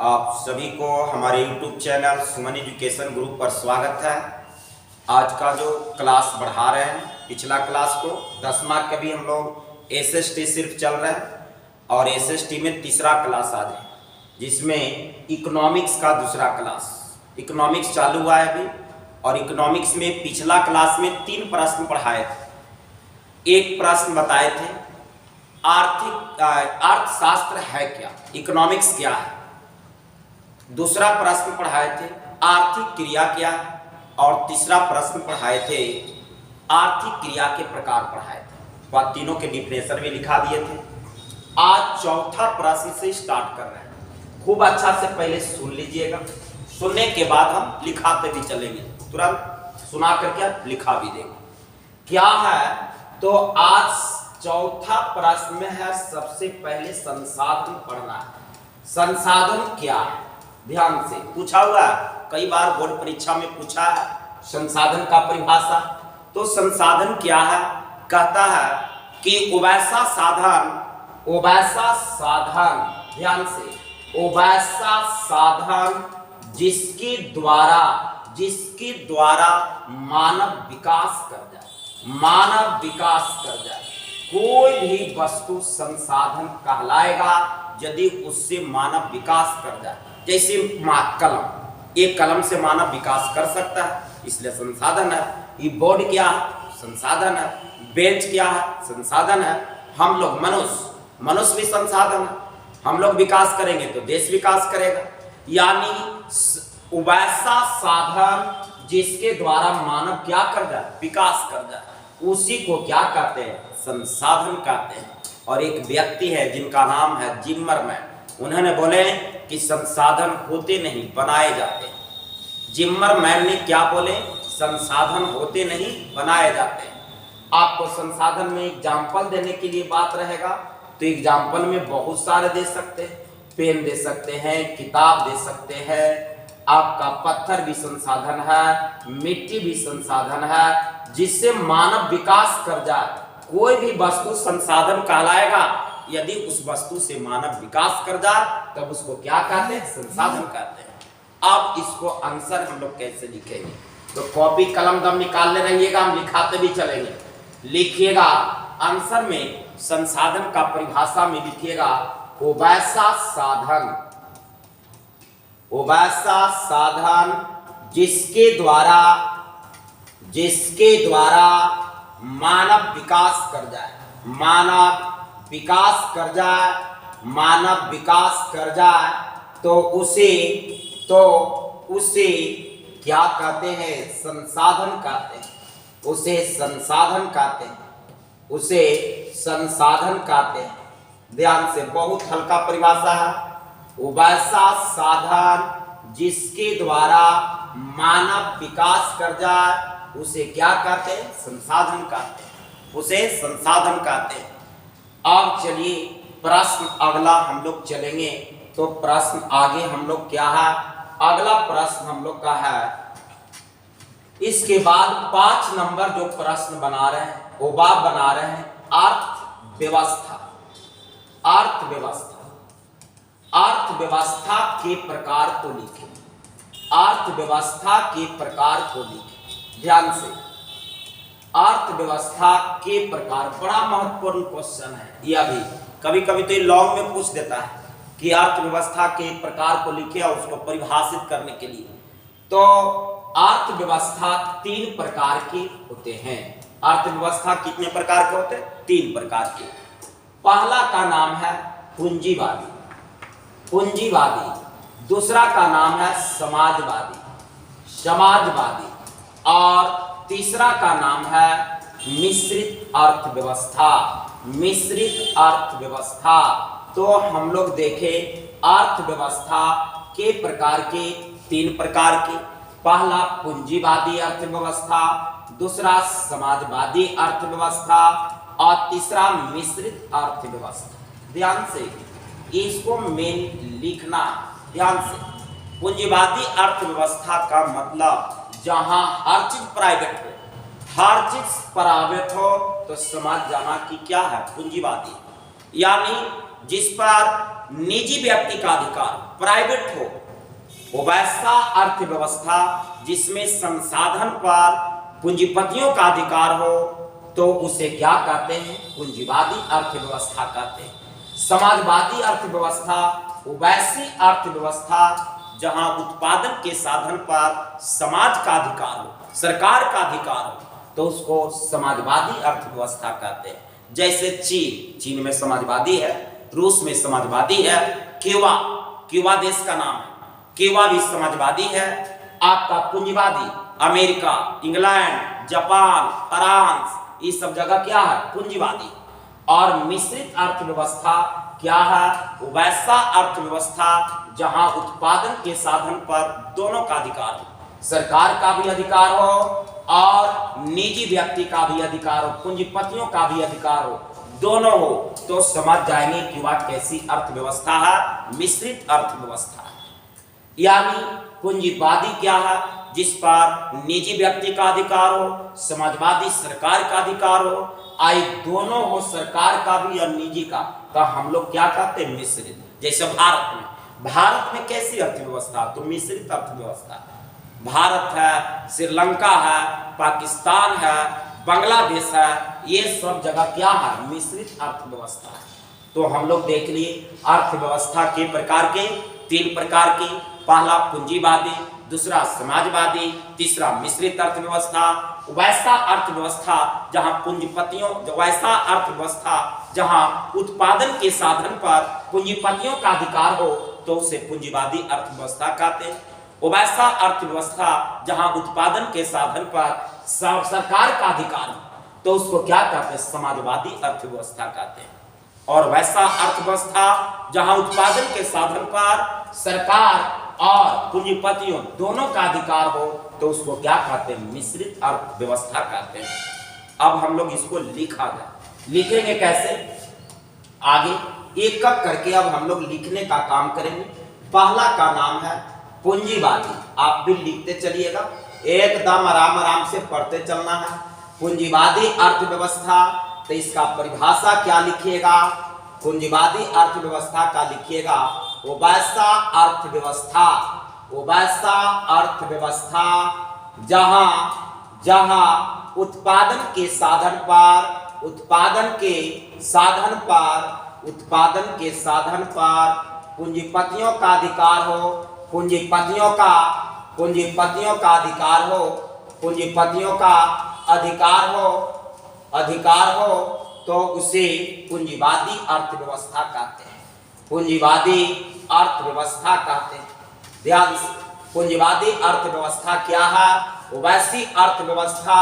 आप सभी को हमारे YouTube चैनल सुमन एजुकेशन ग्रुप पर स्वागत है। आज का जो क्लास बढ़ा रहे हैं, पिछला क्लास को 10 मार्क का भी हम लोग SST सिर्फ चल रहे हैं और SST में तीसरा क्लास आज है, जिसमें इकोनॉमिक्स का दूसरा क्लास। इकोनॉमिक्स चालू हुआ है अभी और इकोनॉमिक्स में पिछला क्लास में 3 प्रश्न पढ़ाए थे। एक प्रश्न बताए थे अर्थशास्त्र है क्या, इकोनॉमिक्स क्या है। दूसरा प्रश्न पढ़ाए थे आर्थिक क्रिया क्या है और तीसरा प्रश्न पढ़ाए थे आर्थिक क्रिया के प्रकार पढ़ाए थे। तो तीनों के डिफिनेशन भी लिखा दिए थे। आज चौथा प्रश्न से स्टार्ट कर रहे हैं। खूब अच्छा से पहले सुन लीजिएगा, सुनने के बाद हम लिखाते भी चलेंगे, तुरंत सुना करके लिखा भी देंगे। क्या है तो आज चौथा प्रश्न में है, सबसे पहले संसाधन पढ़ना है। संसाधन क्या है, ध्यान से पूछा हुआ है, कई बार बोर्ड परीक्षा में पूछा है संसाधन का परिभाषा। तो संसाधन क्या है, कहता है कि वैसा साधन, ध्यान से, वैसा साधन जिसके द्वारा मानव विकास कर जाए। कोई भी वस्तु संसाधन कहलाएगा यदि उससे मानव विकास कर जाए। जैसे कलम, एक कलम से मानव विकास कर सकता है, इसलिए संसाधन है। ये बोर्ड क्या है, संसाधन है। बेंच क्या है, संसाधन है। हम लोग मनुष्य भी संसाधन है। हम लोग विकास करेंगे तो देश विकास करेगा। यानी वैसा साधन जिसके द्वारा मानव क्या कर जाए, विकास कर जाए, उसी को क्या कहते हैं, संसाधन कहते हैं। और एक व्यक्ति है जिनका नाम है जिम्मरमैन, उन्होंने बोले कि संसाधन होते नहीं बनाए जाते। जिम्मरमैन ने क्या बोले, संसाधन होते नहीं बनाए जाते। आपको संसाधन में एग्जाम्पल देने के लिए बात रहेगा तो एग्जाम्पल में बहुत सारे दे सकते हैं। पेन दे सकते हैं, किताब दे सकते हैं, आपका पत्थर भी संसाधन है, मिट्टी भी संसाधन है, जिससे मानव विकास कर जाए। कोई भी वस्तु संसाधन कहलाएगा यदि उस वस्तु से मानव विकास कर जाए, तब उसको क्या कहते हैं, संसाधन कहते हैं। अब इसको आंसर हम लोग कैसे लिखेंगे, तो कॉपी कलम दम निकाल ले रहिएगा, हम लिखाते भी चलेंगे। लिखिएगा आंसर में संसाधन का परिभाषा में लिखिएगा वैसा साधन जिसके द्वारा मानव विकास कर जाए, तो उसे क्या कहते हैं, संसाधन कहते हैं। उसे संसाधन कहते हैं। ध्यान से, बहुत हल्का परिभाषा है। वैसा साधन जिसके द्वारा मानव विकास कर जाए, उसे क्या कहते हैं, संसाधन कहते हैं। उसे संसाधन कहते हैं। अब चलिए प्रश्न अगला हम लोग चलेंगे। तो प्रश्न आगे हम लोग क्या है, अगला प्रश्न हम लोग का है, इसके बाद 5 नंबर जो प्रश्न बना रहे हैं वो बना रहे हैं अर्थव्यवस्था के प्रकार को लिखें। अर्थव्यवस्था के प्रकार को लिखें। ध्यान से, अर्थव्यवस्था के प्रकार बड़ा महत्वपूर्ण क्वेश्चन है। यह भी कभी कभी तो लॉन्ग में पूछ देता है कि अर्थव्यवस्था के प्रकार को लिखे और उसको परिभाषित करने के लिए। तो अर्थव्यवस्था 3 प्रकार के होते हैं। अर्थव्यवस्था कितने प्रकार के होते हैं, 3 प्रकार के। पहला का नाम है पूंजीवादी, दूसरा का नाम है समाजवादी, और तीसरा का नाम है मिश्रित अर्थव्यवस्था। तो हम लोग देखें अर्थव्यवस्था के प्रकार के 3 प्रकार के। पहला पूंजीवादी अर्थव्यवस्था, दूसरा समाजवादी अर्थव्यवस्था और तीसरा मिश्रित अर्थव्यवस्था। ध्यान से इसको मेन लिखना, ध्यान से। पूंजीवादी अर्थव्यवस्था का मतलब जहां हर चीज प्राइवेट हो, तो समझ जाना कि क्या है, पूंजीवादी। यानी जिस पर निजी व्यक्ति का अधिकार, प्राइवेट हो, वो वैसा अर्थव्यवस्था जिसमें संसाधन पर पूंजीपतियों का अधिकार हो, तो उसे क्या कहते हैं? पूंजीवादी अर्थव्यवस्था कहते हैं। समाजवादी अर्थव्यवस्था वो वैसी अर्थव्यवस्था जहां उत्पादन के साधन पर समाज का अधिकार हो, सरकार का अधिकार हो, तो उसको समाजवादी अर्थव्यवस्था कहते हैं। जैसे चीन में समाजवादी है, रूस में समाजवादी है, क्यूबा देश का नाम है, क्यूबा भी समाजवादी है। आपका पूंजीवादी अमेरिका, इंग्लैंड, जापान, फ्रांस, ये सब जगह क्या है? पूंजीवादी। और मिश्रित अर्थव्यवस्था क्या है? वैसा अर्थव्यवस्था जहां उत्पादन के साधन पर दोनों का अधिकार हो, सरकार का भी अधिकार हो और निजी व्यक्ति का भी अधिकार हो, पूंजीपतियों का भी अधिकार हो, दोनों हो, तो समझ जाएंगे कि वह कैसी अर्थव्यवस्था है? मिश्रित अर्थव्यवस्था है। यानी पूंजीवादी क्या है? जिस पर निजी व्यक्ति का अधिकार हो, समाजवादी सरकार का अधिकार हो, आई दोनों हो, सरकार का भी और निजी का, तो हम लोग क्या कहते हैं? मिश्रित। जैसे भारत में कैसी अर्थव्यवस्था? तो मिश्रित अर्थव्यवस्था। भारत है, श्रीलंका है, पाकिस्तान है, बांग्लादेश है, ये सब जगह क्या है? मिश्रित अर्थव्यवस्था है। तो हम लोग देख लिए अर्थव्यवस्था के प्रकार के 3 प्रकार की, पहला पूंजीवादी, दूसरा समाजवादी, तीसरा मिश्रित अर्थव्यवस्था। वैसा अर्थव्यवस्था जहां पूंजीपतियों, वैसा अर्थव्यवस्था जहां उत्पादन के साधन पर पूंजीपतियों का अधिकार हो, तो उसे पूंजीवादी अर्थव्यवस्था कहते हैं। वैसा अर्थव्यवस्था जहां उत्पादन के साधन पर सरकार का अधिकार हो, तो उसको क्या कहते हैं? समाजवादी अर्थव्यवस्था कहते हैं। और वैसा अर्थव्यवस्था जहां उत्पादन के साधन पर सरकार और पूंजीपतियों दोनों का अधिकार हो, तो उसको क्या कहते हैं? मिश्रित अर्थव्यवस्था कहते हैं। अब हम लोग इसको लिखा जाए, लिखेंगे कैसे? आगे एक एक करके अब हम लोग लिखने का काम करेंगे। पहला का नाम है पूंजीवादी, आप भी लिखते चलिएगा, एकदम आराम आराम से पढ़ते चलना है। पूंजीवादी अर्थव्यवस्था, तो इसका परिभाषा क्या लिखिएगा? पूंजीवादी अर्थव्यवस्था का लिखिएगा वो वैसा अर्थव्यवस्था जहां उत्पादन के साधन पर पूंजीपतियों का अधिकार हो, पूंजीपतियों का अधिकार हो, तो उसे पूंजीवादी अर्थव्यवस्था कहते हैं। पूंजीवादी अर्थव्यवस्था कहते हैं। ध्यान से, पूंजीवादी अर्थव्यवस्था क्या है? वो वैसी अर्थव्यवस्था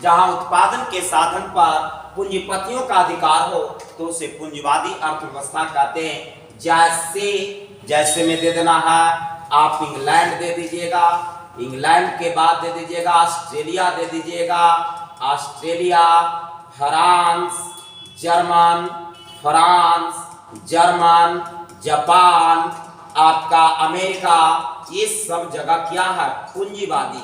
जहां उत्पादन के साधन पर पूंजीपतियों का अधिकार हो, तो उसे पूंजीवादी अर्थव्यवस्था कहते हैं। जैसे में दे देना है, आप इंग्लैंड दे दीजिएगा, इंग्लैंड के बाद दे दीजिएगा ऑस्ट्रेलिया, दे दीजिएगा ऑस्ट्रेलिया, फ्रांस, जर्मन, जापान, आपका अमेरिका, ये सब जगह क्या है? पूंजीवादी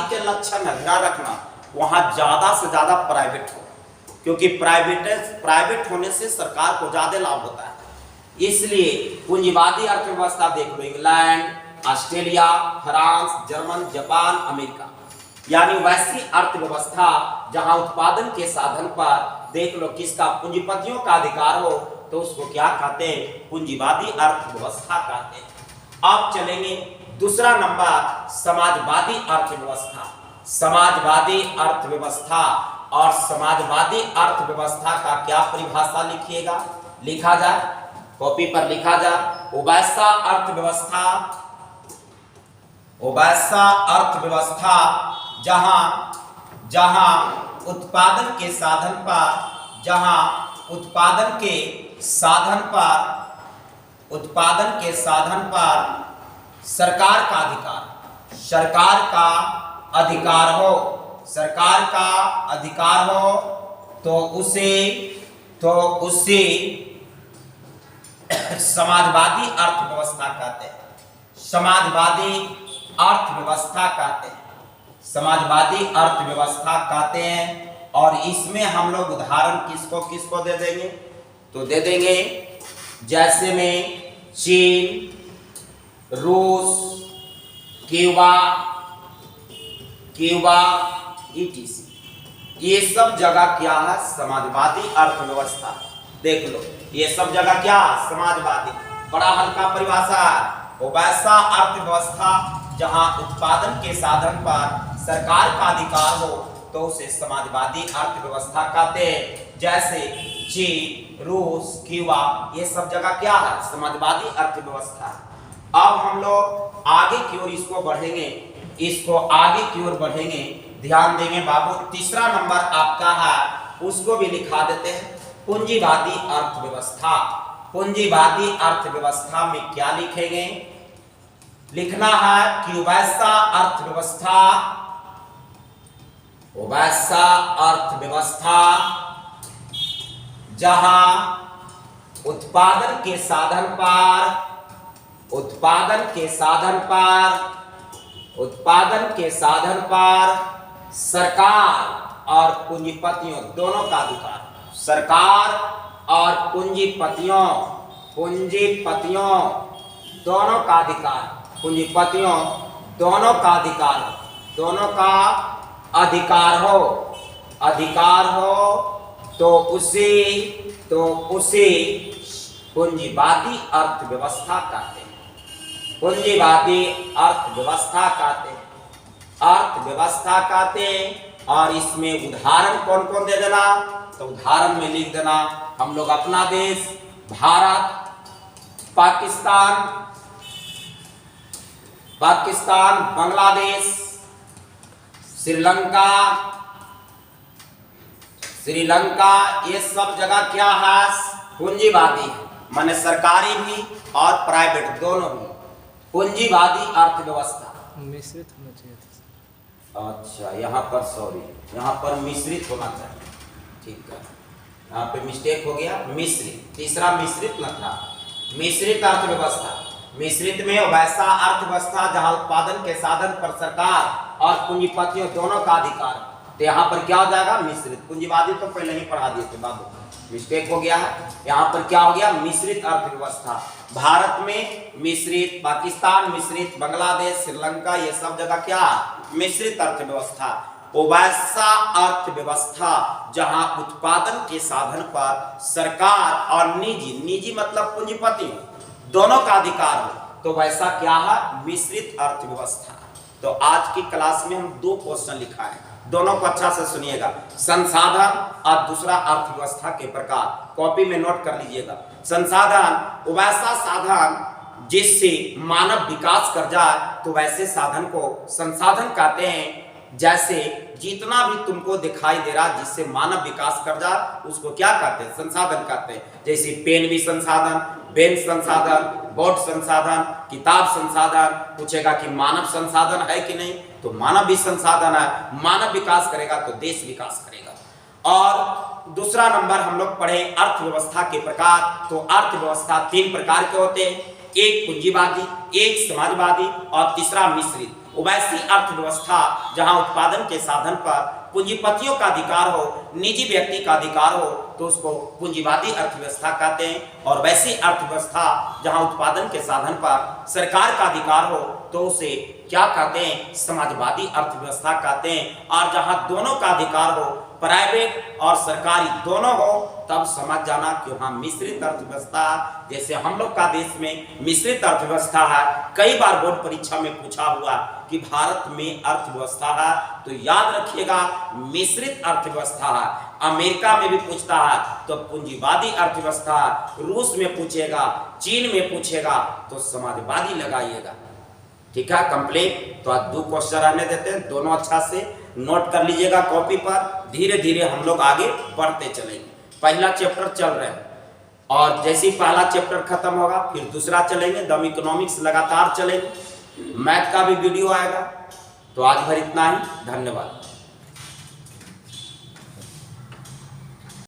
के लक्षण है, ध्यान रखना, वहां ज्यादा से ज्यादा प्राइवेट हो, क्योंकि प्राइवेट होने से सरकार को ज्यादा लाभ होता है। इसलिए पूंजीवादी अर्थव्यवस्था देख लो, England, Australia, France, German, Japan, America, यानी वैसी अर्थव्यवस्था जहां उत्पादन के साधन पर देख लो किसका? पूंजीपतियों का अधिकार हो, तो उसको क्या कहते हैं? पूंजीवादी अर्थव्यवस्था कहते हैं। अब चलेंगे दूसरा नंबर, समाजवादी अर्थव्यवस्था। समाजवादी अर्थव्यवस्था, और समाजवादी अर्थव्यवस्था का क्या परिभाषा लिखिएगा? लिखा जाए, कॉपी पर लिखा जाए, वो वैसा अर्थव्यवस्था जहां उत्पादन के साधन पर सरकार का अधिकार हो, तो उसे समाजवादी अर्थव्यवस्था कहते हैं। समाजवादी अर्थव्यवस्था कहते हैं। और इसमें हम लोग उदाहरण किसको दे देंगे? तो दे देंगे जैसे में चीन, रूस, क्यूबा ETC, ये सब जगह क्या है? समाजवादी अर्थव्यवस्था। देख लो, ये सब जगह क्या? समाजवादी। बड़ा हल्का परिभाषा है। वो वैसा अर्थव्यवस्था जहां उत्पादन के साधन पर सरकार का अधिकार हो तो उसे समाजवादी अर्थव्यवस्था कहते हैं। जैसे चीन, रूस, क्यूबा, ये सब जगह क्या है? समाजवादी अर्थव्यवस्था। अब हम लोग आगे की ओर इसको आगे की ओर बढ़ेंगे, ध्यान देंगे बाबू। तीसरा नंबर आपका है, उसको भी लिखा देते हैं, पूंजीवादी अर्थव्यवस्था। पूंजीवादी अर्थव्यवस्था में क्या लिखेंगे? लिखना है कि वैसा अर्थव्यवस्था जहां उत्पादन के साधन पर सरकार और पूंजीपतियों दोनों का अधिकार। सरकार और पूंजीपतियों दोनों का अधिकार। पूंजीपतियों दोनों का अधिकार हो तो उसे पूंजीवादी अर्थव्यवस्था कहते हैं। पूंजीवादी अर्थव्यवस्था कहते हैं। और इसमें उदाहरण कौन कौन दे देना? तो उदाहरण में लिख देना, हम लोग अपना देश भारत, पाकिस्तान, बांग्लादेश, श्रीलंका, ये सब जगह क्या है? पूंजीवादी है, माने सरकारी भी और प्राइवेट दोनों भी। पूंजीवादी अर्थव्यवस्था मिश्रित होना चाहिए था। अच्छा, यहाँ पर मिश्रित होना चाहिए, ठीक है, यहाँ पे मिस्टेक हो गया। मिश्रित, तीसरा मिश्रित न था। मिश्रित अर्थव्यवस्था, मिश्रित में वैसा अर्थव्यवस्था जहाँ उत्पादन के साधन पर सरकार और पूंजीपतियों दोनों का अधिकार। तो यहाँ पर क्या हो जाएगा? मिश्रित। पूंजीवादी तो पहले ही पढ़ा दिए थे बाबू, मिस्टेक हो गया है। यहाँ पर क्या हो गया? मिश्रित अर्थव्यवस्था। भारत में मिश्रित, पाकिस्तान मिश्रित, बांग्लादेश, श्रीलंका, ये सब जगह क्या? मिश्रित अर्थव्यवस्था। वो वैसा अर्थव्यवस्था जहां उत्पादन के साधन पर सरकार और निजी मतलब पूंजीपति दोनों का अधिकार हो तो वैसा क्या है? मिश्रित अर्थव्यवस्था। तो आज की क्लास में हम 2 क्वेश्चन लिखा है, दोनों को अच्छा से सुनिएगा। संसाधन और दूसरा अर्थव्यवस्था के प्रकार, कॉपी में नोट कर लीजिएगा। संसाधन वैसा साधन जिससे मानव विकास कर जाए तो वैसे साधन को संसाधन कहते हैं। जैसे जितना भी तुमको दिखाई दे रहा जिससे मानव विकास कर जाए उसको क्या कहते हैं? संसाधन कहते हैं। जैसे पेन भी संसाधन, बेंच संसाधन, बोर्ड संसाधन, किताब संसाधन। पूछेगा कि मानव संसाधन है कि नहीं, तो मानव भी संसाधन है। मानव विकास करेगा तो देश विकास करेगा। और दूसरा नंबर हम लोग पढ़े अर्थव्यवस्था के प्रकार। तो अर्थव्यवस्था 3 प्रकार के होते हैं, एक पूंजीवादी, एक समाजवादी और तीसरा मिश्रित। वैसी अर्थव्यवस्था जहां उत्पादन के साधन पर पूंजीपतियों का अधिकार हो, निजी व्यक्ति का अधिकार हो तो उसको पूंजीवादी अर्थव्यवस्था कहते हैं। और वैसी अर्थव्यवस्था जहां उत्पादन के साधन पर सरकार का अधिकार हो तो उसे क्या कहते हैं? समाजवादी अर्थव्यवस्था कहते हैं। और जहां दोनों का अधिकार हो, प्राइवेट और सरकारी दोनों हो, तब समझ जाना कि वहां मिश्रित अर्थव्यवस्था। जैसे हम लोग का देश में मिश्रित अर्थव्यवस्था है। कई बार बोर्ड परीक्षा में पूछा हुआ कि भारत में अर्थव्यवस्था है, तो याद रखिएगा मिश्रित अर्थव्यवस्था है। अमेरिका में भी पूछता है तो पूंजीवादी अर्थव्यवस्था, रूस में पूछेगा, चीन में पूछेगा तो समाजवादी लगाइएगा। ठीक है, कंप्लीट। तो आज 2 क्वेश्चन रहने देते हैं, दोनों अच्छा से नोट कर लीजिएगा कॉपी पर। धीरे धीरे हम लोग आगे बढ़ते चलेंगे। पहला चैप्टर चल रहे हैं और जैसे ही पहला चैप्टर खत्म होगा फिर दूसरा चलेंगे। दम इकोनॉमिक्स लगातार चलेंगे, मैथ का भी वीडियो आएगा। तो आज भर इतना ही, धन्यवाद।